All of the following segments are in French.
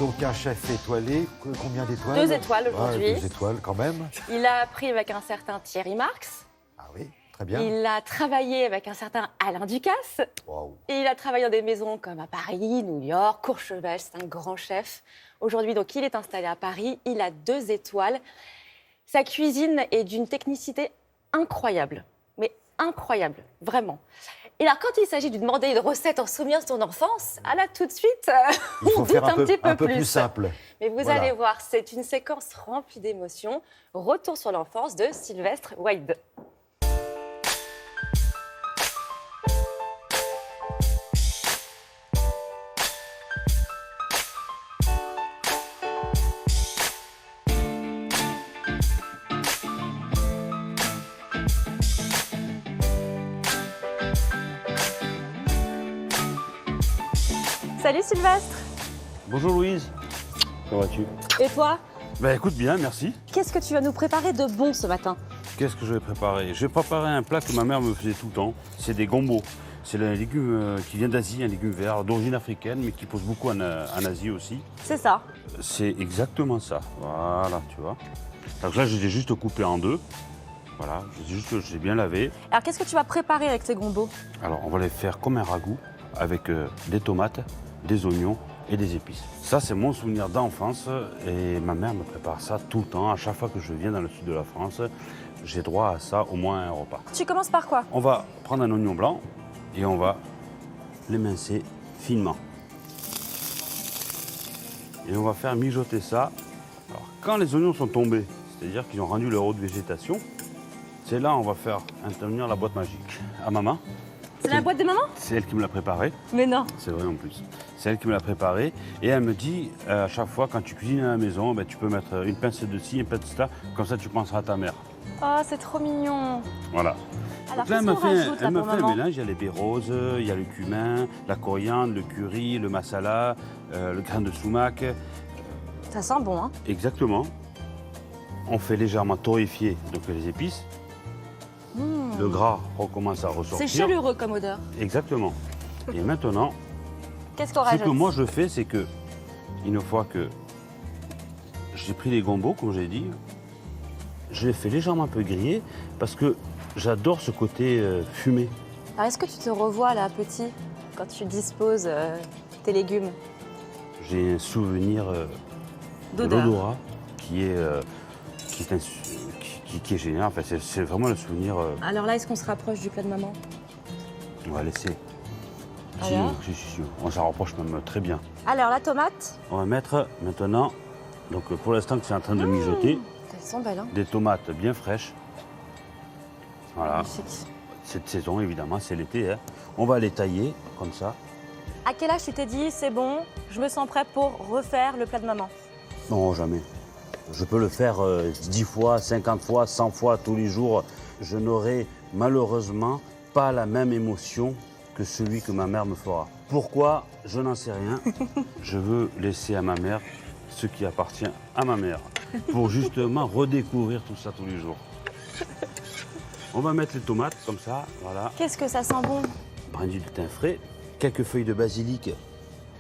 Donc un chef étoilé, combien d'étoiles? 2 étoiles aujourd'hui. 2 étoiles quand même. Il a appris avec un certain Thierry Marx. Ah oui, très bien. Il a travaillé avec un certain Alain Ducasse. Waouh. Et il a travaillé dans des maisons comme à Paris, New York, Courchevel. C'est un grand chef. Aujourd'hui, donc, il est installé à Paris. Il a 2 étoiles. Sa cuisine est d'une technicité incroyable. Mais incroyable, vraiment. Et alors, quand il s'agit de lui demander une recette en souvenir de son enfance, ah là, tout de suite, Il faut on faire doute un petit peu plus simple. Mais vous Voilà. allez voir, c'est une séquence remplie d'émotions. Retour sur l'enfance de Sylvestre Wade. Salut Sylvestre. Bonjour Louise, comment vas-tu? Et toi, Bah écoute bien, merci. qu'est-ce que tu vas nous préparer de bon ce matin? Qu'est-ce que je vais préparer? Je vais préparer un plat que ma mère me faisait tout le temps, c'est des gombos. C'est un légume qui vient d'Asie, un légume vert d'origine africaine, mais qui pousse beaucoup en Asie aussi. C'est ça. C'est exactement ça, voilà, tu vois. Donc là, je les ai juste coupés en 2. Voilà, je les ai bien lavés. Alors qu'est-ce que tu vas préparer avec ces gombos? Alors, on va les faire comme un ragoût, avec des tomates, des oignons et des épices. Ça, c'est mon souvenir d'enfance et ma mère me prépare ça tout le temps. À chaque fois que je viens dans le sud de la France, j'ai droit à ça au moins un repas. Tu commences par quoi? On va prendre un oignon blanc et on va l'émincer finement. Et on va faire mijoter ça. Alors, quand les oignons sont tombés, c'est-à-dire qu'ils ont rendu leur eau de végétation, c'est là on va faire intervenir la boîte magique. À maman, C'est la boîte de maman? c'est elle qui me l'a préparée. Mais non. C'est vrai en plus. C'est elle qui me l'a préparé. Et elle me dit, à chaque fois, quand tu cuisines à la maison, ben, tu peux mettre une pincée de ci, une pincée de ça. Comme ça, tu penseras à ta mère. Oh, c'est trop mignon. Voilà. Alors Donc là, qu'est-ce qu'on rajoute là elle me pour fait un maman? mélange. Il y a les baies roses, il y a le cumin, la coriandre, le curry, le masala, le grain de sumac. Ça sent bon, hein? Exactement. On fait légèrement torréfier donc les épices. Le gras recommence à ressortir. C'est chaleureux comme odeur. Exactement. Et maintenant, Qu'est-ce qu'on ce rajoute? que moi je fais, c'est que, une fois que j'ai pris les gombos, comme j'ai dit, je les fais légèrement un peu griller parce que j'adore ce côté fumé. Alors est-ce que tu te revois là, petit, quand tu disposes tes légumes? J'ai un souvenir de D'odeur. l'odorat qui est génial. Enfin, c'est vraiment le souvenir. Alors là, est-ce qu'on se rapproche du plat de maman? On va laisser. Si, Alors si, on s'en rapproche même très bien. Alors la tomate? On va mettre maintenant, donc pour l'instant que c'est en train de mijoter, Elles sont belles, hein? des tomates bien fraîches. Voilà. Magnifique. Cette saison, évidemment, c'est l'été. Hein. On va les tailler comme ça. À quel âge tu t'es dit, c'est bon, je me sens prêt pour refaire le plat de maman? Non, jamais. Je peux le faire 10 fois, 50 fois, 100 fois tous les jours. Je n'aurai malheureusement pas la même émotion que celui que ma mère me fera. Pourquoi? Je n'en sais rien. Je veux laisser à ma mère ce qui appartient à ma mère pour justement redécouvrir tout ça tous les jours. On va mettre les tomates comme ça, voilà. Qu'est-ce que ça sent bon? Brindilles de thym frais, quelques feuilles de basilic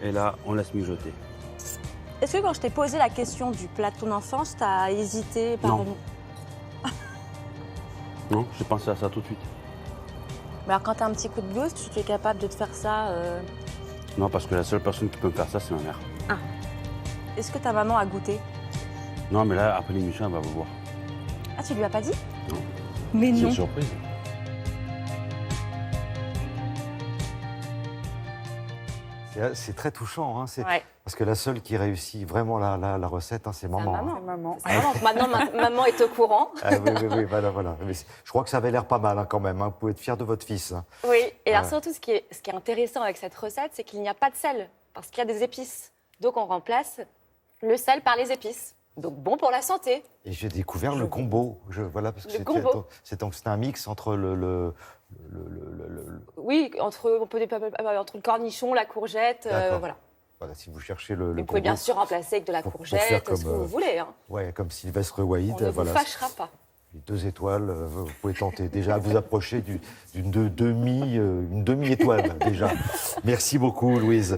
et là, on laisse mijoter. Est-ce que quand je t'ai posé la question du plat de ton enfance, t'as hésité par Non. Non, j'ai pensé à ça tout de suite. Mais alors quand t'as un petit coup de blues, tu es capable de te faire ça Non, parce que la seule personne qui peut me faire ça, c'est ma mère. Est-ce que ta maman a goûté? Non, mais là, après l'émission, elle va vous voir. Ah, tu lui as pas dit? Non. Mais C'est non. une surprise. C'est très touchant, hein. Ouais. Parce que la seule qui réussit vraiment la recette, hein, c'est maman. hein. Maman. Maintenant, maman est au courant. Ah, oui, voilà. Mais je crois que ça avait l'air pas mal hein, quand même. Hein. Vous pouvez être fier de votre fils. hein. Oui, et alors Ouais. surtout, ce qui est intéressant avec cette recette, c'est qu'il n'y a pas de sel, parce qu'il y a des épices. Donc on remplace le sel par les épices. Donc bon pour la santé. Et j'ai découvert le combo. Voilà, parce que Le combo. c'est un mix entre Oui, entre le cornichon, la courgette, D'accord. voilà. Voilà, si vous cherchez le Vous pouvez combo. bien sûr remplacer avec de la pour courgette, faire ce que comme, vous voulez. Hein. Ouais, comme Sylvestre Wade. On ne vous voilà. fâchera pas. Les 2 étoiles, vous pouvez tenter déjà à vous approcher une demi-étoile déjà. Merci beaucoup, Louise.